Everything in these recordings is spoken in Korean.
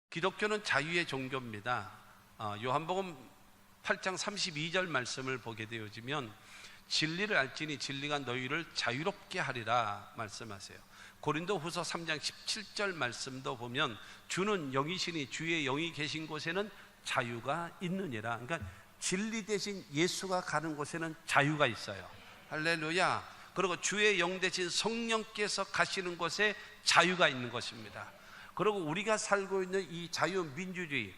기독교는 자유의 종교입니다. 요한복음 8장 32절 말씀을 보게 되어지면 진리를 알지니 진리가 너희를 자유롭게 하리라 말씀하세요. 고린도후서 3장 17절 말씀도 보면 주는 영이시니 주의 영이 계신 곳에는 자유가 있느니라. 그러니까 진리 대신 예수가 가는 곳에는 자유가 있어요. 할렐루야. 그리고 주의 영 대신 성령께서 가시는 곳에 자유가 있는 것입니다. 그리고 우리가 살고 있는 이 자유민주주의,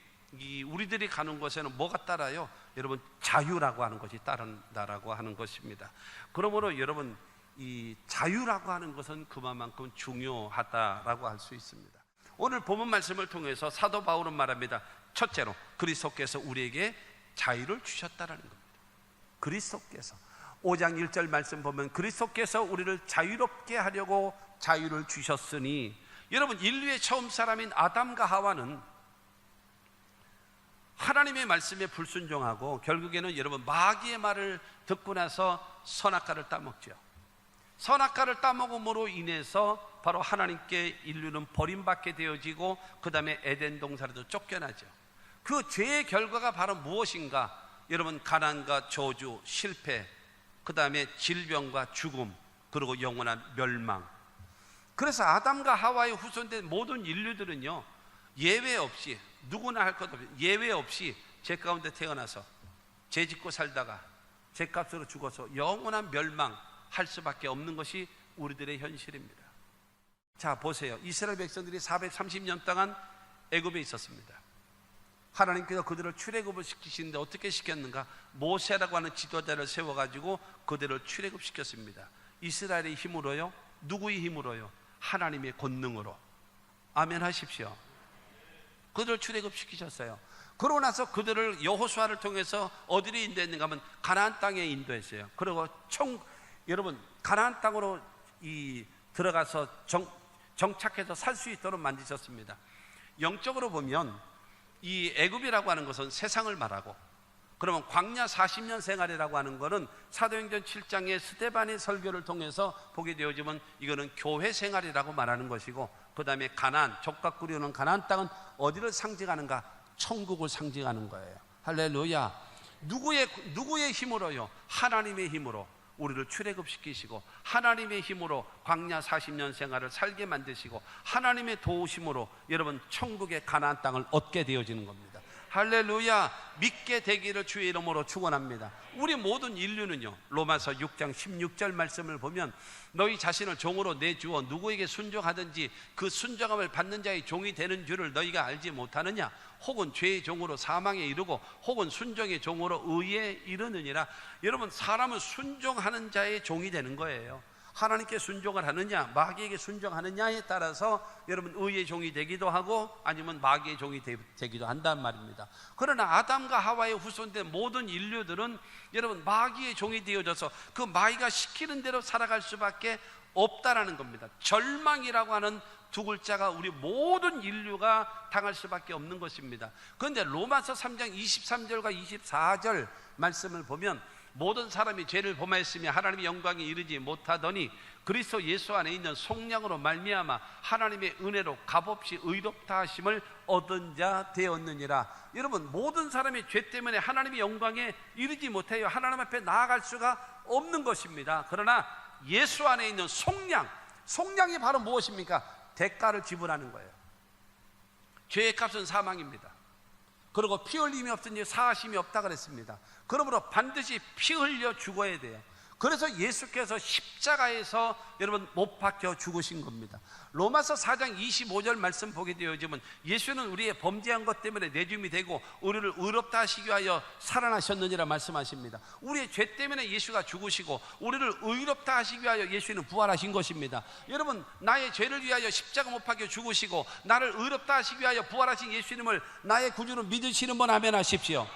우리들이 가는 곳에는 뭐가 따라요? 여러분, 자유라고 하는 것이 따른다라고 하는 것입니다. 그러므로 여러분, 이 자유라고 하는 것은 그만큼 중요하다라고 할 수 있습니다. 오늘 본문 말씀을 통해서 사도 바울은 말합니다. 첫째로 그리스도께서 우리에게 자유를 주셨다라는 겁니다. 그리스도께서 5장 1절 말씀 보면 그리스도께서 우리를 자유롭게 하려고 자유를 주셨으니, 여러분, 인류의 처음 사람인 아담과 하와는 하나님의 말씀에 불순종하고 결국에는 여러분 마귀의 말을 듣고 나서 선악과를 따먹죠. 선악과를 따먹음으로 인해서 바로 하나님께 인류는 버림받게 되어지고 그 다음에 에덴 동산에도 쫓겨나죠. 그 죄의 결과가 바로 무엇인가? 여러분, 가난과 저주, 실패, 그 다음에 질병과 죽음, 그리고 영원한 멸망. 그래서 아담과 하와의 후손된 모든 인류들은요, 예외 없이, 누구나 할 것 없이 예외 없이 죄 가운데 태어나서 죄 짓고 살다가 죄값으로 죽어서 영원한 멸망할 수밖에 없는 것이 우리들의 현실입니다. 자, 보세요. 이스라엘 백성들이 430년 동안 애굽에 있었습니다. 하나님께서 그들을 출애굽을 시키시는데 어떻게 시켰는가? 모세라고 하는 지도자를 세워가지고 그들을 출애굽시켰습니다. 이스라엘의 힘으로요? 누구의 힘으로요? 하나님의 권능으로. 아멘 하십시오. 그들을 출애굽시키셨어요. 그러고 나서 그들을 여호수아를 통해서 어디로 인도했는가 하면 가나안 땅에 인도했어요. 그리고 여러분, 가나안 땅으로 들어가서 정착해서 살 수 있도록 만드셨습니다. 영적으로 보면 이 애굽이라고 하는 것은 세상을 말하고, 그러면 광야 40년 생활이라고 하는 것은 사도행전 7장의 스데반의 설교를 통해서 보게 되어지면 이거는 교회 생활이라고 말하는 것이고, 그 다음에 가나안, 족각 꾸려놓은 가나안 땅은 어디를 상징하는가? 천국을 상징하는 거예요. 할렐루야. 누구의 힘으로요? 하나님의 힘으로 우리를 출애굽시키시고, 하나님의 힘으로 광야 40년 생활을 살게 만드시고, 하나님의 도우심으로 여러분 천국의 가나안 땅을 얻게 되어지는 겁니다. 할렐루야. 믿게 되기를 주의 이름으로 축원합니다. 우리 모든 인류는요, 로마서 6장 16절 말씀을 보면 너희 자신을 종으로 내주어 누구에게 순종하든지 그 순종함을 받는 자의 종이 되는 줄을 너희가 알지 못하느냐? 혹은 죄의 종으로 사망에 이르고 혹은 순종의 종으로 의에 이르느니라. 여러분, 사람은 순종하는 자의 종이 되는 거예요. 하나님께 순종을 하느냐, 마귀에게 순종하느냐에 따라서 여러분 의의 종이 되기도 하고 아니면 마귀의 종이 되기도 한단 말입니다. 그러나 아담과 하와의 후손된 모든 인류들은 여러분 마귀의 종이 되어져서 그 마귀가 시키는 대로 살아갈 수밖에 없다라는 겁니다. 절망이라고 하는 두 글자가 우리 모든 인류가 당할 수밖에 없는 것입니다. 그런데 로마서 3장 23절과 24절 말씀을 보면 모든 사람이 죄를 범하였으며 하나님의 영광에 이르지 못하더니 그리스도 예수 안에 있는 속량으로 말미암아 하나님의 은혜로 값없이 의롭다 하심을 얻은 자 되었느니라. 여러분, 모든 사람이 죄 때문에 하나님의 영광에 이르지 못해요. 하나님 앞에 나아갈 수가 없는 것입니다. 그러나 예수 안에 있는 속량이 바로 무엇입니까? 대가를 지불하는 거예요. 죄의 값은 사망입니다. 그리고 피 흘림이 없으니 사하심이 없다 그랬습니다. 그러므로 반드시 피 흘려 죽어야 돼요. 그래서 예수께서 십자가에서 여러분 못 박혀 죽으신 겁니다. 로마서 4장 25절 말씀 보게 되어지면 예수는 우리의 범죄한 것 때문에 내줌이 되고 우리를 의롭다 하시기 위하여 살아나셨느니라 말씀하십니다. 우리의 죄 때문에 예수가 죽으시고 우리를 의롭다 하시기 위하여 예수는 부활하신 것입니다. 여러분, 나의 죄를 위하여 십자가 못 박혀 죽으시고 나를 의롭다 하시기 위하여 부활하신 예수님을 나의 구주로 믿으시는 분 아멘 하십시오.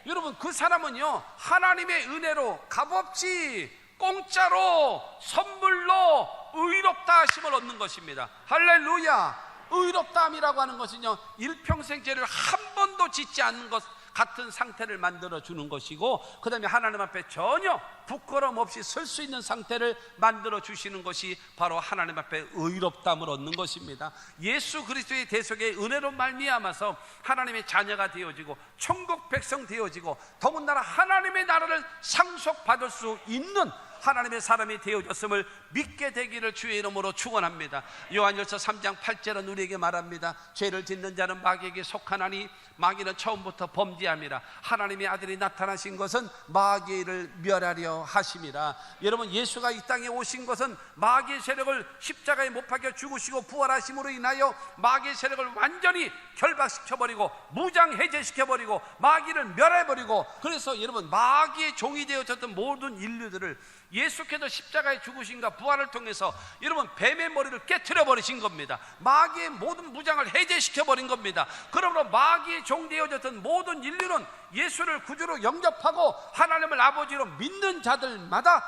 여러분, 그 사람은요 하나님의 은혜로 값없이 공짜로 선물로 의롭다 하심을 얻는 것입니다. 할렐루야. 의롭다함이라고 하는 것은요 일평생 죄를 한 번도 짓지 않는 것, 같은 상태를 만들어 주는 것이고, 그 다음에 하나님 앞에 전혀 부끄러움 없이 설 수 있는 상태를 만들어 주시는 것이 바로 하나님 앞에 의롭다함을 얻는 것입니다. 예수 그리스도의 대속의 은혜로 말미암아서 하나님의 자녀가 되어지고 천국 백성 되어지고 더군다나 하나님의 나라를 상속받을 수 있는 하나님의 사람이 되어졌음을 믿게 되기를 주의 이름으로 축원합니다. 요한일서 3장 8절은 우리에게 말합니다. 죄를 짓는 자는 마귀에게 속하나니 마귀는 처음부터 범죄함이라. 하나님의 아들이 나타나신 것은 마귀를 멸하려 하심이라. 여러분, 예수가 이 땅에 오신 것은 마귀의 세력을 십자가에 못 박혀 죽으시고 부활하심으로 인하여 마귀의 세력을 완전히 결박시켜버리고 무장해제시켜버리고 마귀를 멸해버리고, 그래서 여러분, 마귀의 종이 되어졌던 모든 인류들을 예수께서 십자가에 죽으신가 부활을 통해서 여러분 뱀의 머리를 깨트려 버리신 겁니다. 마귀의 모든 무장을 해제시켜 버린 겁니다. 그러므로 마귀의 종 되어졌던 모든 인류는 예수를 구주로 영접하고 하나님을 아버지로 믿는 자들마다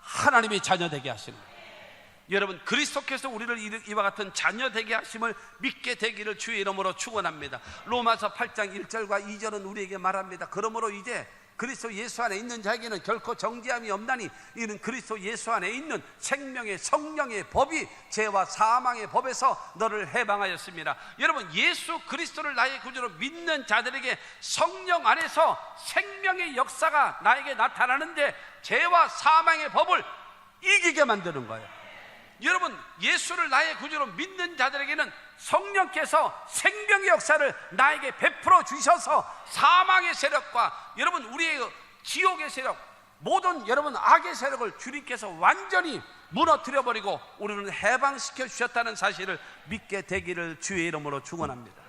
하나님의 자녀 되게 하시는 거예요. 여러분, 그리스도께서 우리를 이와 같은 자녀 되게 하심을 믿게 되기를 주의 이름으로 축원합니다. 로마서 8장 1절과 2절은 우리에게 말합니다. 그러므로 이제 그리스도 예수 안에 있는 자에게는 결코 정죄함이 없나니 이는 그리스도 예수 안에 있는 생명의 성령의 법이 죄와 사망의 법에서 너를 해방하였습니다. 여러분, 예수 그리스도를 나의 구주로 믿는 자들에게 성령 안에서 생명의 역사가 나에게 나타나는데 죄와 사망의 법을 이기게 만드는 거예요. 여러분, 예수를 나의 구주로 믿는 자들에게는 성령께서 생명의 역사를 나에게 베풀어 주셔서 사망의 세력과 여러분 우리의 지옥의 세력, 모든 여러분 악의 세력을 주님께서 완전히 무너뜨려 버리고 우리는 해방시켜 주셨다는 사실을 믿게 되기를 주의 이름으로 축원합니다.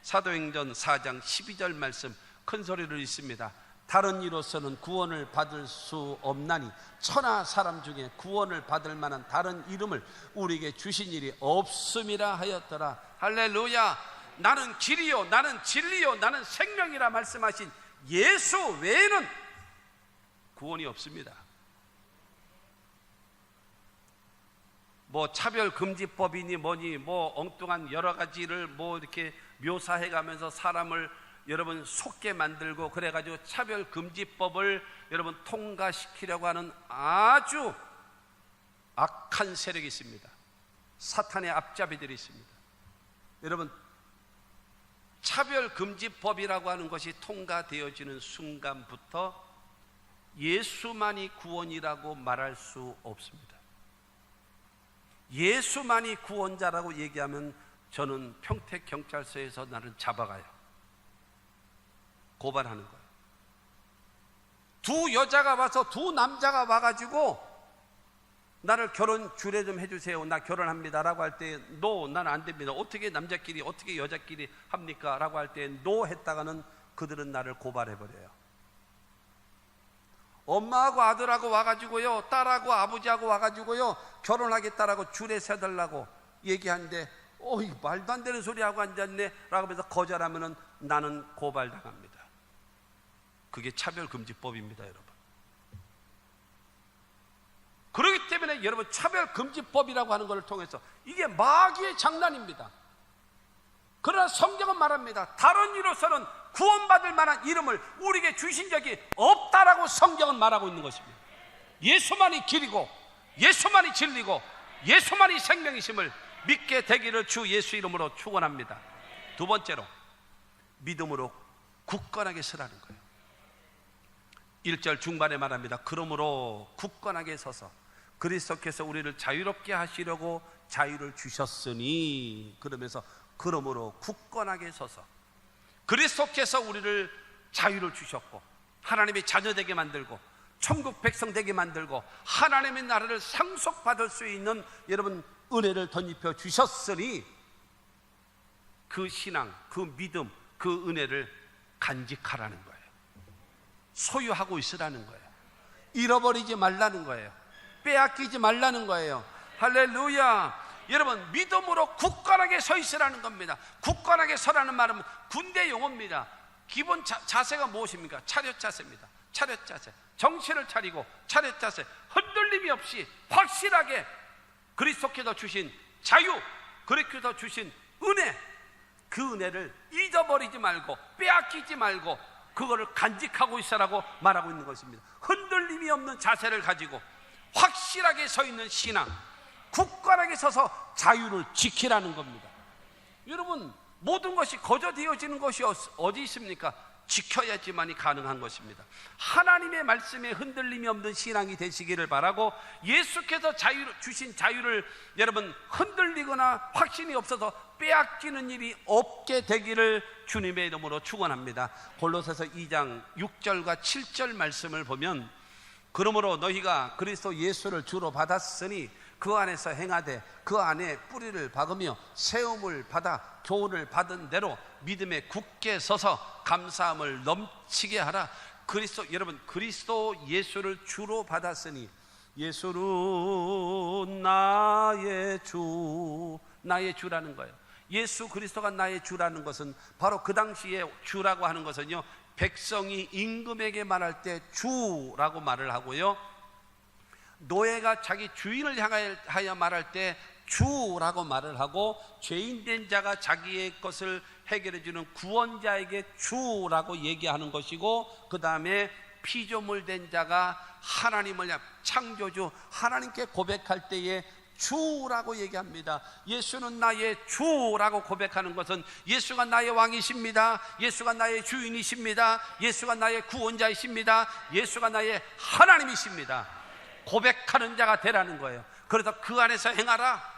사도행전 4장 12절 말씀 큰 소리를 읽습니다. 다른 이로서는 구원을 받을 수 없나니 천하 사람 중에 구원을 받을 만한 다른 이름을 우리에게 주신 일이 없음이라 하였더라. 할렐루야. 나는 길이요 나는 진리요 나는 생명이라 말씀하신 예수 외에는 구원이 없습니다. 뭐 차별금지법이니 뭐니 뭐 엉뚱한 여러 가지를 뭐 이렇게 묘사해 가면서 사람을 여러분 속게 만들고 그래가지고 차별금지법을 여러분 통과시키려고 하는 아주 악한 세력이 있습니다. 사탄의 앞잡이들이 있습니다. 여러분, 차별금지법이라고 하는 것이 통과되어지는 순간부터 예수만이 구원이라고 말할 수 없습니다. 예수만이 구원자라고 얘기하면 저는 평택경찰서에서 나를 잡아가요. 고발하는 거예요. 두 여자가 와서 두 남자가 와가지고 나를 결혼 주례 좀 해주세요. 나 결혼합니다 라고 할 때 노, 나는 안 됩니다. 어떻게 남자끼리 어떻게 여자끼리 합니까? 라고 할 때 노 했다가는 그들은 나를 고발해버려요. 엄마하고 아들하고 와가지고요, 딸하고 아버지하고 와가지고요 결혼하겠다라고 주례 세달라고 얘기하는데 이 말도 안 되는 소리 하고 앉았네 라고 하면서 거절하면은 나는 고발당합니다. 그게 차별금지법입니다, 여러분. 그렇기 때문에 여러분, 차별금지법이라고 하는 것을 통해서 이게 마귀의 장난입니다. 그러나 성경은 말합니다. 다른 이로서는 구원받을 만한 이름을 우리에게 주신 적이 없다라고 성경은 말하고 있는 것입니다. 예수만이 길이고 예수만이 진리고 예수만이 생명이심을 믿게 되기를 주 예수 이름으로 축원합니다. 두 번째로 믿음으로 굳건하게 서라는 거예요. 1절 중반에 말합니다. 그러므로 굳건하게 서서 그리스도께서 우리를 자유롭게 하시려고 자유를 주셨으니, 그러면서 그러므로 굳건하게 서서 그리스도께서 우리를 자유를 주셨고 하나님의 자녀 되게 만들고 천국 백성 되게 만들고 하나님의 나라를 상속받을 수 있는 여러분 은혜를 덧입혀 주셨으니 그 신앙, 그 믿음, 그 은혜를 간직하라는 거예요. 소유하고 있으라는 거예요. 잃어버리지 말라는 거예요. 빼앗기지 말라는 거예요. 할렐루야. 여러분, 믿음으로 굳건하게 서 있으라는 겁니다. 굳건하게 서라는 말은 군대 용어입니다. 기본 자세가 무엇입니까? 차렷 자세입니다. 차렷 자세. 정신을 차리고 차렷 자세. 흔들림이 없이 확실하게 그리스도께서 주신 자유, 그리스도께서 주신 은혜, 그 은혜를 잊어버리지 말고 빼앗기지 말고 그거를 간직하고 있어라고 말하고 있는 것입니다. 흔들림이 없는 자세를 가지고 확실하게 서 있는 신앙, 굳건하게 서서 자유를 지키라는 겁니다. 여러분, 모든 것이 거저되어지는 것이 어디 있습니까? 지켜야지만이 가능한 것입니다. 하나님의 말씀에 흔들림이 없는 신앙이 되시기를 바라고, 예수께서 주신 자유를 여러분 흔들리거나 확신이 없어서 빼앗기는 일이 없게 되기를 주님의 이름으로 축원합니다. 골로새서 2장 6절과 7절 말씀을 보면, 그러므로 너희가 그리스도 예수를 주로 받았으니 그 안에서 행하되 그 안에 뿌리를 박으며 세움을 받아 교훈을 받은 대로 믿음에 굳게 서서 감사함을 넘치게 하라. 여러분, 그리스도 예수를 주로 받았으니, 예수는 나의 주라는 거예요. 예수 그리스도가 나의 주라는 것은, 바로 그 당시에 주라고 하는 것은요, 백성이 임금에게 말할 때 주라고 말을 하고요, 노예가 자기 주인을 향하여 말할 때 주라고 말을 하고, 죄인된 자가 자기의 것을 해결해 주는 구원자에게 주라고 얘기하는 것이고, 그 다음에 피조물 된 자가 하나님을 창조주 하나님께 고백할 때에 주라고 얘기합니다. 예수는 나의 주라고 고백하는 것은, 예수가 나의 왕이십니다, 예수가 나의 주인이십니다, 예수가 나의 구원자이십니다, 예수가 나의 하나님이십니다, 고백하는 자가 되라는 거예요. 그래서 그 안에서 행하라.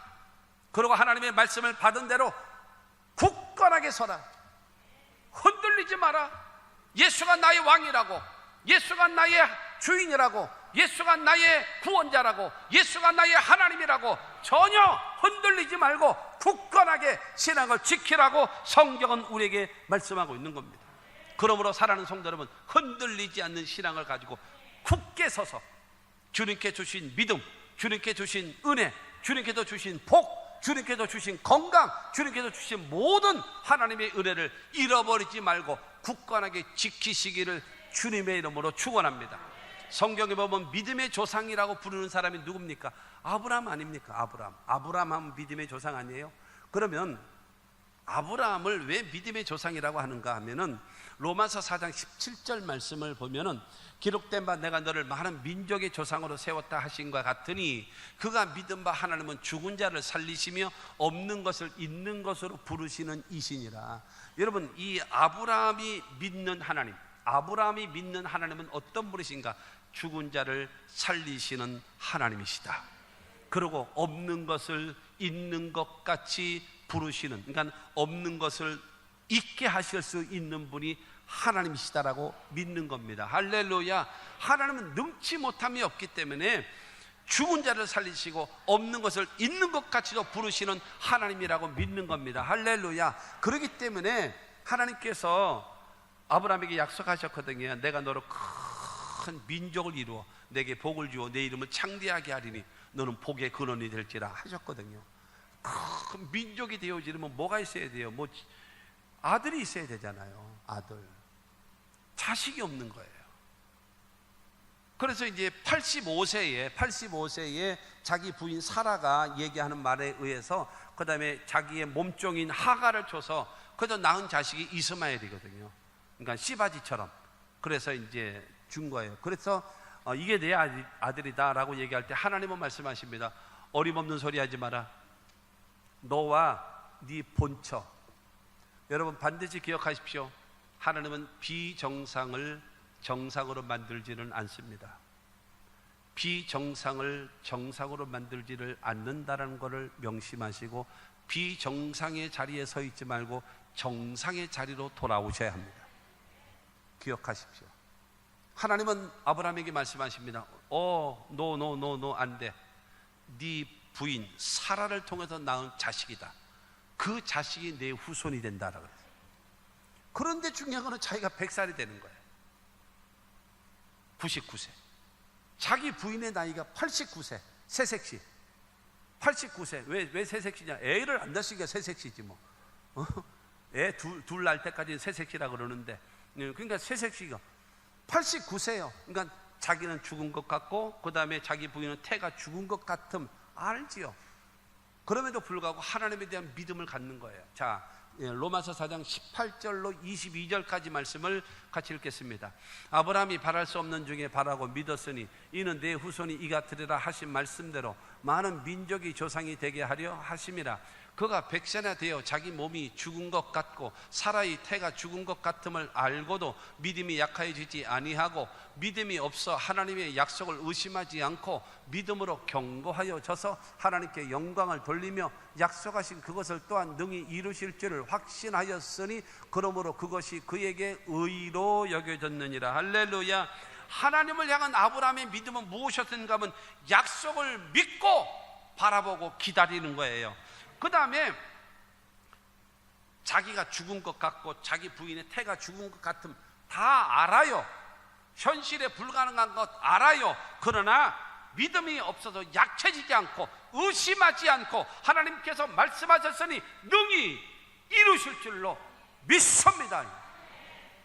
그리고 하나님의 말씀을 받은 대로 굳건하게 서라. 흔들리지 마라. 예수가 나의 왕이라고, 예수가 나의 주인이라고, 예수가 나의 구원자라고, 예수가 나의 하나님이라고 전혀 흔들리지 말고 굳건하게 신앙을 지키라고 성경은 우리에게 말씀하고 있는 겁니다. 그러므로 사랑하는 성도 여러분, 흔들리지 않는 신앙을 가지고 굳게 서서 주님께 주신 믿음, 주님께 주신 은혜, 주님께서 주신 복, 주님께서 주신 건강, 주님께서 주신 모든 하나님의 은혜를 잃어버리지 말고 굳건하게 지키시기를 주님의 이름으로 축원합니다. 성경에 보면 믿음의 조상이라고 부르는 사람이 누굽니까? 아브라함 아닙니까? 아브라함 하면 믿음의 조상 아니에요? 그러면 아브라함을 왜 믿음의 조상이라고 하는가 하면은, 로마서 4장 17절 말씀을 보면은, 기록된 바 내가 너를 많은 민족의 조상으로 세웠다 하신 것 같으니 그가 믿은 바 하나님은 죽은 자를 살리시며 없는 것을 있는 것으로 부르시는 이시니라. 여러분, 이 아브라함이 믿는 하나님은 어떤 분이신가? 죽은 자를 살리시는 하나님이시다. 그리고 없는 것을 있는 것 같이 부르시는, 그러니까 없는 것을 있게 하실 수 있는 분이 하나님이시다라고 믿는 겁니다. 할렐루야. 하나님은 능치 못함이 없기 때문에 죽은 자를 살리시고 없는 것을 있는 것 같이도 부르시는 하나님이라고 믿는 겁니다. 할렐루야. 그렇기 때문에 하나님께서 아브라함에게 약속하셨거든요. 내가 너로 큰 민족을 이루어 내게 복을 주어 내 이름을 창대하게 하리니 너는 복의 근원이 될지라 하셨거든요. 큰 민족이 되어지려면 뭐가 있어야 돼요? 아들이 있어야 되잖아요. 아들. 자식이 없는 거예요. 그래서 이제 85세에 자기 부인 사라가 얘기하는 말에 의해서, 그 다음에 자기의 몸종인 하가를 줘서 그래도 낳은 자식이 이스마엘이거든요. 그러니까 씨바지처럼. 그래서 이제 준 거예요. 그래서 이게 내 아들이다 라고 얘기할 때 하나님은 말씀하십니다. 어림없는 소리 하지 마라. 너와 네 본처. 여러분, 반드시 기억하십시오. 하나님은 비정상을 정상으로 만들지는 않습니다. 비정상을 정상으로 만들지를 않는다는 것을 명심하시고, 비정상의 자리에 서 있지 말고 정상의 자리로 돌아오셔야 합니다. 기억하십시오. 하나님은 아브라함에게 말씀하십니다. 노 안 돼. 네 부인 사라를 통해서 낳은 자식이다. 그 자식이 내 후손이 된다라고 그랬어요. 그런데 중요한 것은 자기가 100살이 되는 거예요. 99세. 자기 부인의 나이가 89세. 새색시. 89세. 왜 새색시냐? 애를 안 낳으니까 새색시지 뭐. 애 둘 낳을 때까지는 새색시라 그러는데, 그러니까 새색시가 89세예요. 그러니까 자기는 죽은 것 같고, 그 다음에 자기 부인은 태가 죽은 것 같음 알지요. 그럼에도 불구하고 하나님에 대한 믿음을 갖는 거예요. 자, 로마서 4장 18절로 22절까지 말씀을 같이 읽겠습니다. 아브라함이 바랄 수 없는 중에 바라고 믿었으니 이는 내 후손이 이 같으리라 하신 말씀대로 많은 민족이 조상이 되게 하려 하심이라. 그가 백세나 되어 자기 몸이 죽은 것 같고 사라의 태가 죽은 것 같음을 알고도 믿음이 약해지지 아니하고 믿음이 없어 하나님의 약속을 의심하지 않고 믿음으로 견고하여 져서 하나님께 영광을 돌리며 약속하신 그것을 또한 능히 이루실 줄을 확신하였으니 그러므로 그것이 그에게 의로 여겨졌느니라. 할렐루야. 하나님을 향한 아브라함의 믿음은 무엇이었는가 하면 약속을 믿고 바라보고 기다리는 거예요. 그 다음에 자기가 죽은 것 같고 자기 부인의 태가 죽은 것 같음 다 알아요. 현실에 불가능한 것 알아요. 그러나 믿음이 없어서 약해지지 않고 의심하지 않고 하나님께서 말씀하셨으니 능히 이루실 줄로 믿습니다.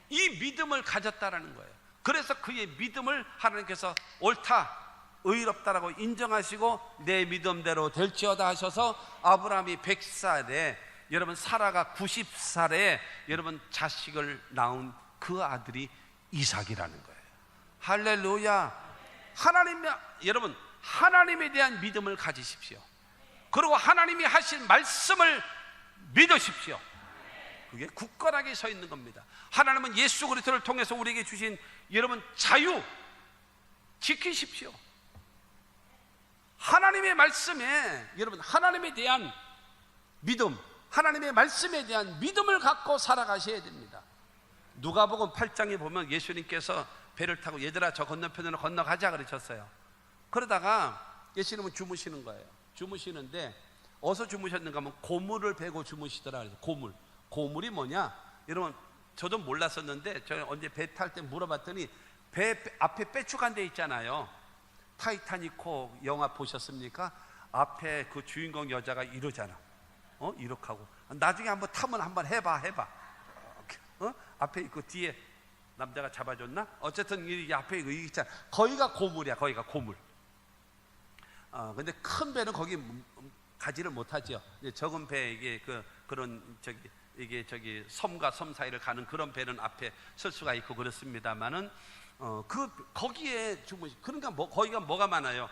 이 믿음을 가졌다라는 거예요. 그래서 그의 믿음을 하나님께서 옳다, 의롭다라고 인정하시고 내 믿음대로 될지어다 하셔서 아브라함이 100살에 여러분 사라가 90살에 여러분 자식을 낳은 그 아들이 이삭이라는 거예요. 할렐루야. 여러분 하나님에 대한 믿음을 가지십시오. 그리고 하나님이 하신 말씀을 믿으십시오. 그게 굳건하게 서 있는 겁니다. 하나님은 예수 그리스도를 통해서 우리에게 주신 여러분 자유 지키십시오. 하나님의 말씀에 여러분 하나님에 대한 믿음, 하나님의 말씀에 대한 믿음을 갖고 살아가셔야 됩니다. 누가복음 8장에 보면 예수님께서 배를 타고 얘들아 저 건너편으로 건너가자 그러셨어요. 그러다가 예수님은 주무시는 거예요. 주무시는데 어디서 주무셨는가 하면 고물을 베고 주무시더라. 그래서 고물이 뭐냐? 여러분 저도 몰랐었는데 제가 언제 배 탈 때 물어봤더니 배 앞에 빼쭉한 데 있잖아요. 타이타닉호 영화 보셨습니까? 앞에 그 주인공 여자가 이러잖아. 이렇게 하고 나중에 한번 타면 한번 해봐. 앞에 그 뒤에 남자가 잡아줬나? 어쨌든 이 앞에 이거 있잖아. 거기가 고물이야. 거기가 고물. 근데 큰 배는 거기 가지를 못하죠. 적은 배 이게 섬과 섬 사이를 가는 그런 배는 앞에 쓸 수가 있고 그렇습니다만은 거기에 주무시. 그러니까 거기가 뭐가 많아요?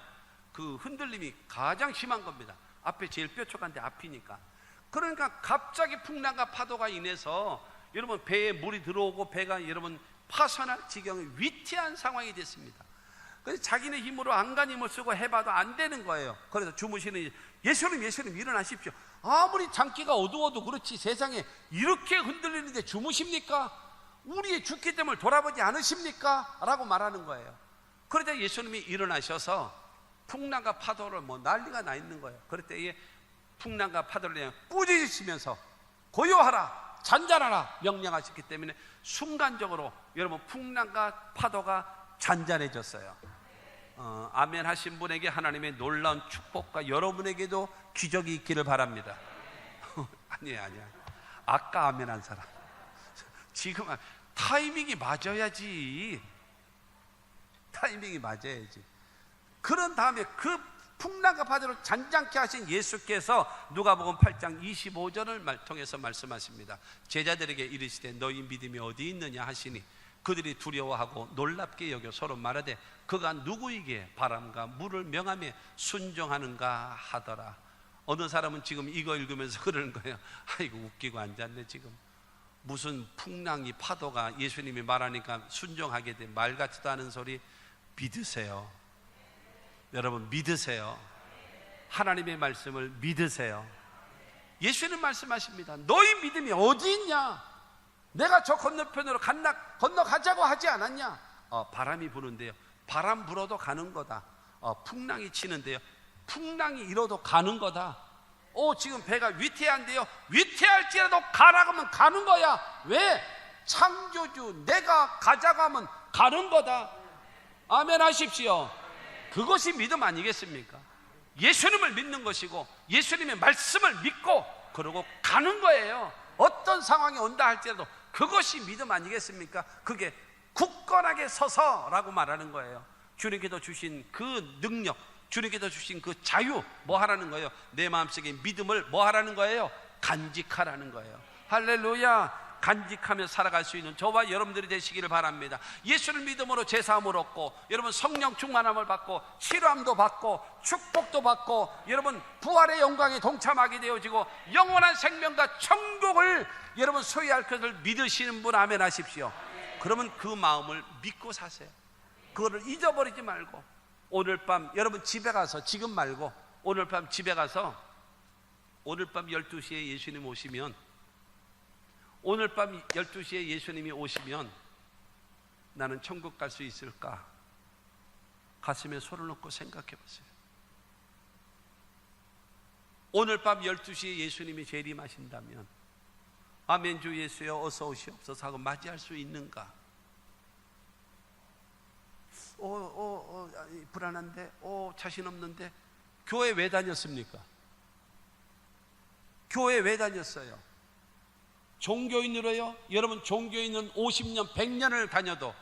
그 흔들림이 가장 심한 겁니다. 앞에 제일 뾰족한데 앞이니까. 그러니까 갑자기 풍랑과 파도가 인해서 여러분 배에 물이 들어오고 배가 여러분 파손할 지경에 위태한 상황이 됐습니다. 그래서 자기네 힘으로 안간 힘을 쓰고 해봐도 안 되는 거예요. 그래서 주무시는 예수님 일어나십시오. 아무리 장기가 어두워도 그렇지 세상에 이렇게 흔들리는데 주무십니까? 우리의 죽기 때문에 돌아보지 않으십니까? 라고 말하는 거예요. 그러자 예수님이 일어나셔서 풍랑과 파도를 난리가 나 있는 거예요. 그럴 때에 풍랑과 파도를 꾸짖으시면서 고요하라, 잔잔하라 명령하셨기 때문에 순간적으로 여러분 풍랑과 파도가 잔잔해졌어요. 아멘 하신 분에게 하나님의 놀라운 축복과 여러분에게도 기적이 있기를 바랍니다. 아니야. 아까 아멘 한 사람. 지금 타이밍이 맞아야지. 그런 다음에 그 풍랑과 파도를 잔잔케 하신 예수께서 누가복음 8장 25절을 통해서 말씀하십니다. 제자들에게 이르시되 너희 믿음이 어디 있느냐 하시니 그들이 두려워하고 놀랍게 여겨 서로 말하되 그가 누구에게 바람과 물을 명하며 순종하는가 하더라. 어느 사람은 지금 이거 읽으면서 그러는 거예요. 아이고 웃기고 앉았네. 지금 무슨 풍랑이 파도가 예수님이 말하니까 순종하게 돼. 말 같지도 않은 소리. 믿으세요. 여러분 믿으세요. 하나님의 말씀을 믿으세요. 예수님 말씀하십니다. 너희 믿음이 어디 있냐? 내가 저 건너편으로 건너가자고 하지 않았냐? 바람이 부는데요. 바람 불어도 가는 거다. 풍랑이 치는데요. 풍랑이 일어도 가는 거다. 지금 배가 위태한데요. 위태할지라도 가라고 하면 가는 거야. 왜? 창조주 내가 가자고 하면 가는 거다. 아멘 하십시오. 그것이 믿음 아니겠습니까? 예수님을 믿는 것이고 예수님의 말씀을 믿고 그러고 가는 거예요. 어떤 상황이 온다 할지라도 그것이 믿음 아니겠습니까? 그게 굳건하게 서서라고 말하는 거예요. 주님께서 주신 그 능력, 주님께서 주신 그 자유 뭐 하라는 거예요? 내 마음속에 믿음을 뭐 하라는 거예요? 간직하라는 거예요. 할렐루야. 간직하며 살아갈 수 있는 저와 여러분들이 되시기를 바랍니다. 예수를 믿음으로 제사함을 얻고, 여러분 성령 충만함을 받고, 치료함도 받고, 축복도 받고, 여러분 부활의 영광에 동참하게 되어지고, 영원한 생명과 천국을 여러분 소유할 것을 믿으시는 분 아멘 하십시오. 그러면 그 마음을 믿고 사세요. 그거를 잊어버리지 말고, 오늘 밤 여러분 집에 가서, 지금 말고 오늘 밤 집에 가서, 오늘 밤 12시에 예수님 오시면, 오늘 밤 12시에 예수님이 오시면 나는 천국 갈 수 있을까? 가슴에 손을 놓고 생각해 보세요. 오늘 밤 12시에 예수님이 재림하신다면, 아멘 주 예수여 어서 오시옵소서 하고 맞이할 수 있는가? 불안한데, 자신 없는데. 교회 왜 다녔습니까? 교회 왜 다녔어요? 종교인으로요? 여러분 종교인은 50년 100년을 다녀도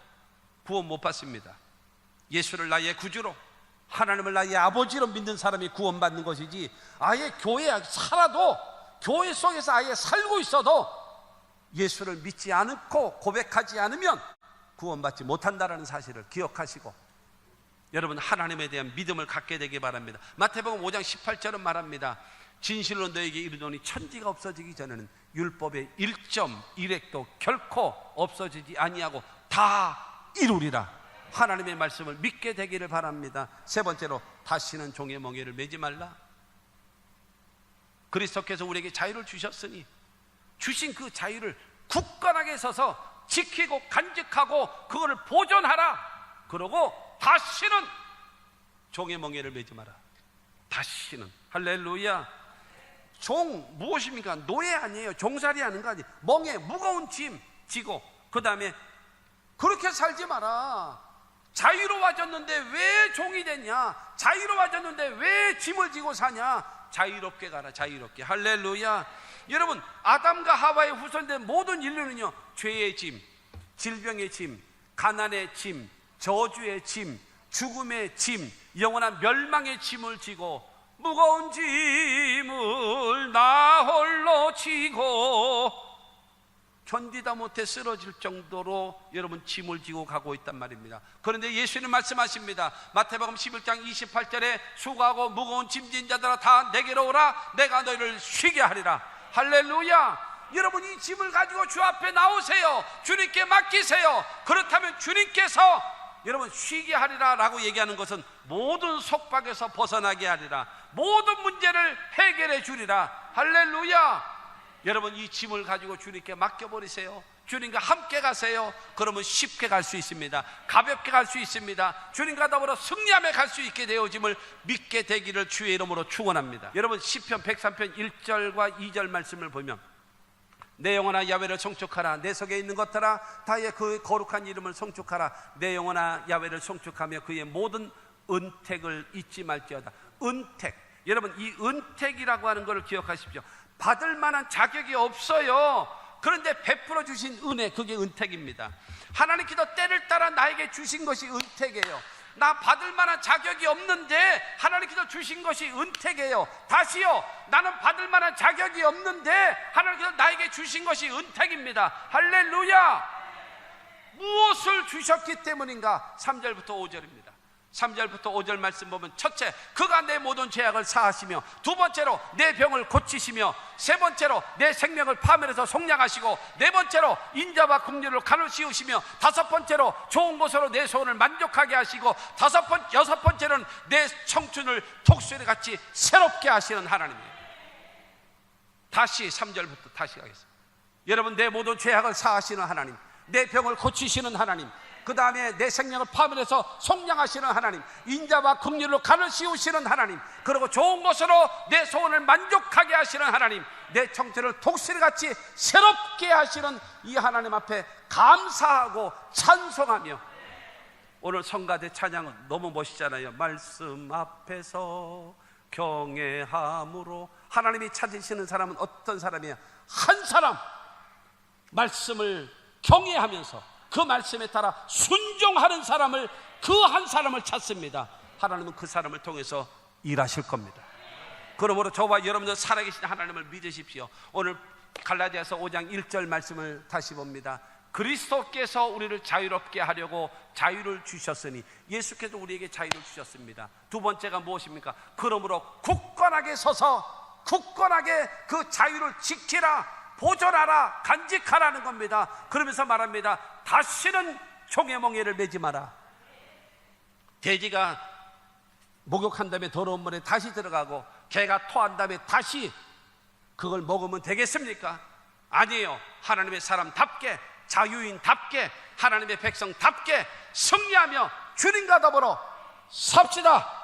구원 못 받습니다. 예수를 나의 구주로, 하나님을 나의 아버지로 믿는 사람이 구원받는 것이지, 아예 교회에 살아도, 교회 속에서 아예 살고 있어도 예수를 믿지 않고 고백하지 않으면 구원받지 못한다는 사실을 기억하시고, 여러분 하나님에 대한 믿음을 갖게 되기 바랍니다. 마태복음 5장 18절은 말합니다. 진실로 너에게 이르노니 천지가 없어지기 전에는 율법의 1.1획도 결코 없어지지 아니하고 다 이루리라. 하나님의 말씀을 믿게 되기를 바랍니다. 세 번째로, 다시는 종의 멍에를 매지 말라. 그리스도께서 우리에게 자유를 주셨으니 주신 그 자유를 굳건하게 서서 지키고 간직하고 그거를 보존하라. 그러고 다시는 종의 멍에를 매지 마라. 다시는. 할렐루야. 종 무엇입니까? 노예 아니에요. 종살이 하는 거 아니에요. 멍에 무거운 짐 지고, 그 다음에 그렇게 살지 마라. 자유로워졌는데 왜 종이 됐냐? 자유로워졌는데 왜 짐을 지고 사냐? 자유롭게 가라. 자유롭게. 할렐루야. 여러분 아담과 하와의 후손된 모든 인류는요, 죄의 짐, 질병의 짐, 가난의 짐, 저주의 짐, 죽음의 짐, 영원한 멸망의 짐을 지고, 무거운 짐을 나 홀로 지고 견디다 못해 쓰러질 정도로 여러분 짐을 지고 가고 있단 말입니다. 그런데 예수님 말씀하십니다. 마태복음 11장 28절에 수고하고 무거운 짐진 자들아 다 내게로 오라. 내가 너희를 쉬게 하리라. 할렐루야. 여러분 이 짐을 가지고 주 앞에 나오세요. 주님께 맡기세요. 그렇다면 주님께서 여러분 쉬게 하리라 라고 얘기하는 것은 모든 속박에서 벗어나게 하리라. 모든 문제를 해결해 주리라. 할렐루야. 여러분 이 짐을 가지고 주님께 맡겨버리세요. 주님과 함께 가세요. 그러면 쉽게 갈 수 있습니다. 가볍게 갈 수 있습니다. 주님과 더불어 승리하며 갈 수 있게 되어짐을 믿게 되기를 주의 이름으로 축원합니다. 여러분 시편 103편 1절과 2절 말씀을 보면, 내 영혼아 야훼를 송축하라. 내 속에 있는 것들아 다의 그 거룩한 이름을 송축하라. 내 영혼아 야훼를 송축하며 그의 모든 은택을 잊지 말지어다. 은택. 여러분 이 은택이라고 하는 것을 기억하십시오. 받을 만한 자격이 없어요. 그런데 베풀어 주신 은혜, 그게 은택입니다. 하나님께서 때를 따라 나에게 주신 것이 은택이에요. 나 받을 만한 자격이 없는데 하나님께서 주신 것이 은택이에요. 다시요, 나는 받을 만한 자격이 없는데 하나님께서 나에게 주신 것이 은택입니다. 할렐루야. 무엇을 주셨기 때문인가? 3절부터 5절입니다 3절부터 5절 말씀 보면, 첫째, 그가 내 모든 죄악을 사하시며, 두 번째로 내 병을 고치시며, 세 번째로 내 생명을 파멸해서 속량하시고, 네 번째로 인자와 긍휼을 간을 씌우시며, 다섯 번째로 좋은 것으로 내 소원을 만족하게 하시고, 여섯 번째로는 내 청춘을 독수리같이 새롭게 하시는 하나님이에요. 다시 3절부터 다시 가겠습니다. 여러분 내 모든 죄악을 사하시는 하나님, 내 병을 고치시는 하나님, 그 다음에 내 생명을 파멸해서 속량하시는 하나님, 인자와 긍휼로 간을 씌우시는 하나님, 그리고 좋은 것으로 내 소원을 만족하게 하시는 하나님, 내 청춘을 독수리같이 새롭게 하시는 이 하나님 앞에 감사하고 찬송하며, 오늘 성가대 찬양은 너무 멋있잖아요. 말씀 앞에서 경외함으로. 하나님이 찾으시는 사람은 어떤 사람이에요? 한 사람 말씀을 경외하면서 그 말씀에 따라 순종하는 사람을, 그 한 사람을 찾습니다. 하나님은 그 사람을 통해서 일하실 겁니다. 그러므로 저와 여러분들 살아계신 하나님을 믿으십시오. 오늘 갈라디아서 5장 1절 말씀을 다시 봅니다. 그리스도께서 우리를 자유롭게 하려고 자유를 주셨으니, 예수께서 우리에게 자유를 주셨습니다. 두 번째가 무엇입니까? 그러므로 굳건하게 서서 굳건하게 그 자유를 지키라, 보존하라, 간직하라는 겁니다. 그러면서 말합니다. 다시는 종의 멍에를 매지 마라. 돼지가 목욕한 다음에 더러운 물에 다시 들어가고 개가 토한 다음에 다시 그걸 먹으면 되겠습니까? 아니에요. 하나님의 사람답게, 자유인답게, 하나님의 백성답게 승리하며 주님과 더불어 삽시다.